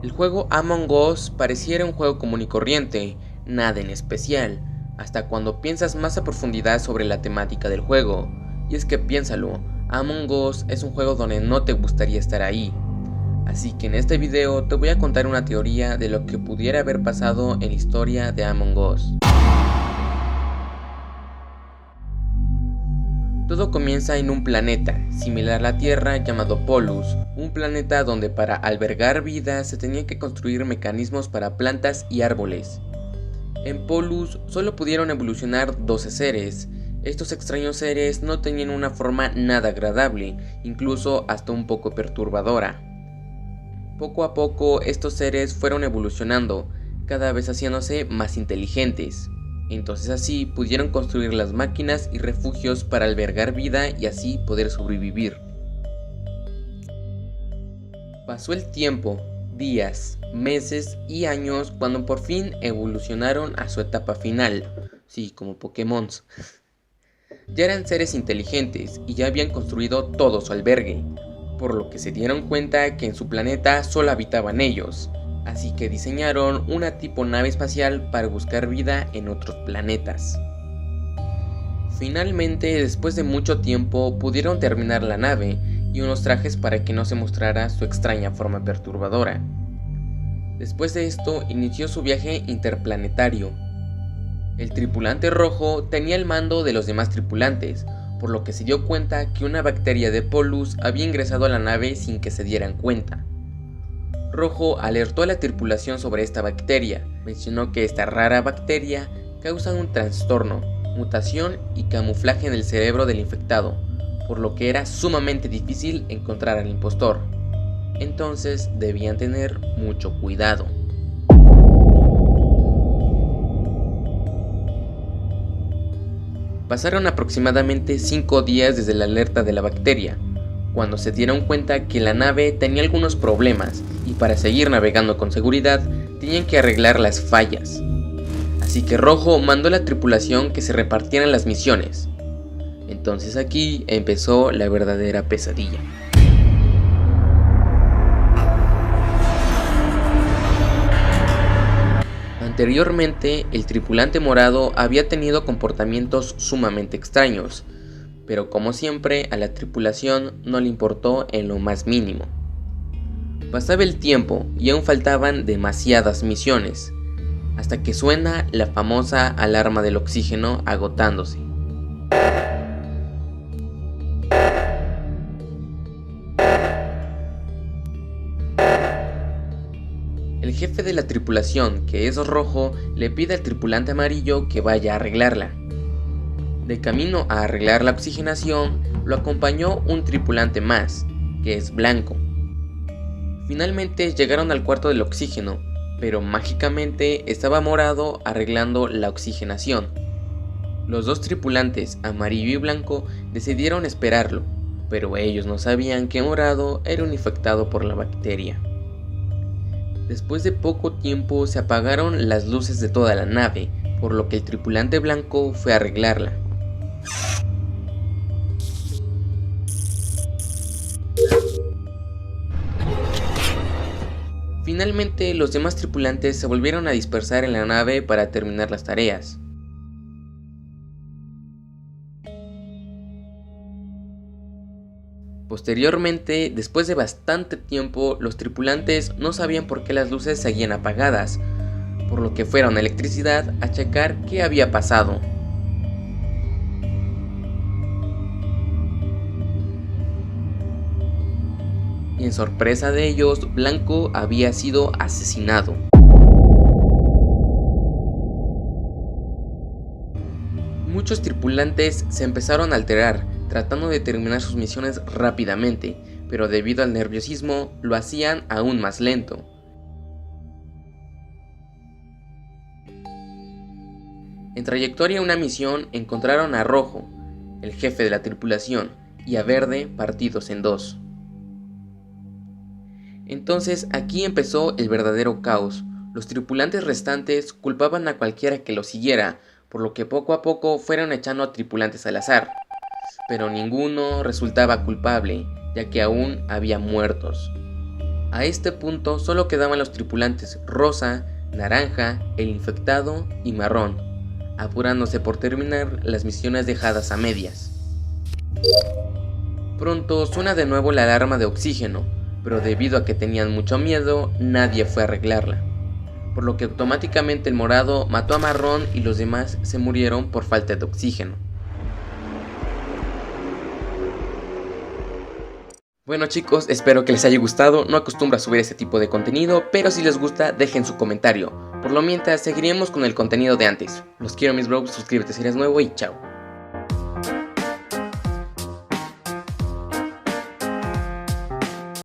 El juego Among Us pareciera un juego común y corriente, nada en especial, hasta cuando piensas más a profundidad sobre la temática del juego. Y es que piénsalo, Among Us es un juego donde no te gustaría estar ahí. Así que en este video te voy a contar una teoría de lo que pudiera haber pasado en la historia de Among Us. Todo comienza en un planeta, similar a la Tierra, llamado Polus, un planeta donde para albergar vida se tenían que construir mecanismos para plantas y árboles. En Polus solo pudieron evolucionar 12 seres. Estos extraños seres no tenían una forma nada agradable, incluso hasta un poco perturbadora. Poco a poco estos seres fueron evolucionando, cada vez haciéndose más inteligentes. Entonces así pudieron construir las máquinas y refugios para albergar vida y así poder sobrevivir. Pasó el tiempo, días, meses y años cuando por fin evolucionaron a su etapa final, sí, como Pokémon. Ya eran seres inteligentes y ya habían construido todo su albergue, por lo que se dieron cuenta que en su planeta solo habitaban ellos. Así que diseñaron una tipo nave espacial para buscar vida en otros planetas. Finalmente, después de mucho tiempo, pudieron terminar la nave y unos trajes para que no se mostrara su extraña forma perturbadora. Después de esto, inició su viaje interplanetario. El tripulante rojo tenía el mando de los demás tripulantes, por lo que se dio cuenta que una bacteria de Polus había ingresado a la nave sin que se dieran cuenta. Rojo alertó a la tripulación sobre esta bacteria, mencionó que esta rara bacteria causa un trastorno, mutación y camuflaje en el cerebro del infectado, por lo que era sumamente difícil encontrar al impostor. Entonces debían tener mucho cuidado. Pasaron aproximadamente 5 días desde la alerta de la bacteria, cuando se dieron cuenta que la nave tenía algunos problemas y para seguir navegando con seguridad tenían que arreglar las fallas. Así que Rojo mandó a la tripulación que se repartieran las misiones. Entonces aquí empezó la verdadera pesadilla. Anteriormente, el tripulante morado había tenido comportamientos sumamente extraños, pero como siempre a la tripulación no le importó en lo más mínimo. Pasaba el tiempo y aún faltaban demasiadas misiones, hasta que suena la famosa alarma del oxígeno agotándose. El jefe de la tripulación, que es Rojo, le pide al tripulante amarillo que vaya a arreglarla. De camino a arreglar la oxigenación, lo acompañó un tripulante más, que es Blanco. Finalmente llegaron al cuarto del oxígeno, pero mágicamente estaba Morado arreglando la oxigenación. Los dos tripulantes, Amarillo y Blanco, decidieron esperarlo, pero ellos no sabían que Morado era un infectado por la bacteria. Después de poco tiempo se apagaron las luces de toda la nave, por lo que el tripulante Blanco fue a arreglarla. Finalmente, los demás tripulantes se volvieron a dispersar en la nave para terminar las tareas. Posteriormente, después de bastante tiempo, los tripulantes no sabían por qué las luces seguían apagadas, por lo que fueron a electricidad a checar qué había pasado. Y en sorpresa de ellos, Blanco había sido asesinado. Muchos tripulantes se empezaron a alterar, tratando de terminar sus misiones rápidamente, pero debido al nerviosismo lo hacían aún más lento. En trayectoria a una misión encontraron a Rojo, el jefe de la tripulación, y a Verde partidos en dos. Entonces aquí empezó el verdadero caos. Los tripulantes restantes culpaban a cualquiera que los siguiera, por lo que poco a poco fueron echando a tripulantes al azar. Pero ninguno resultaba culpable, ya que aún había muertos. A este punto solo quedaban los tripulantes rosa, naranja, el infectado y marrón, apurándose por terminar las misiones dejadas a medias. Pronto suena de nuevo la alarma de oxígeno, pero debido a que tenían mucho miedo, nadie fue a arreglarla, por lo que automáticamente el morado mató a marrón y los demás se murieron por falta de oxígeno. Bueno chicos, espero que les haya gustado. No acostumbro a subir este tipo de contenido, pero si les gusta dejen su comentario. Por lo mientras seguiremos con el contenido de antes. Los quiero mis bros, suscríbete si eres nuevo y chao.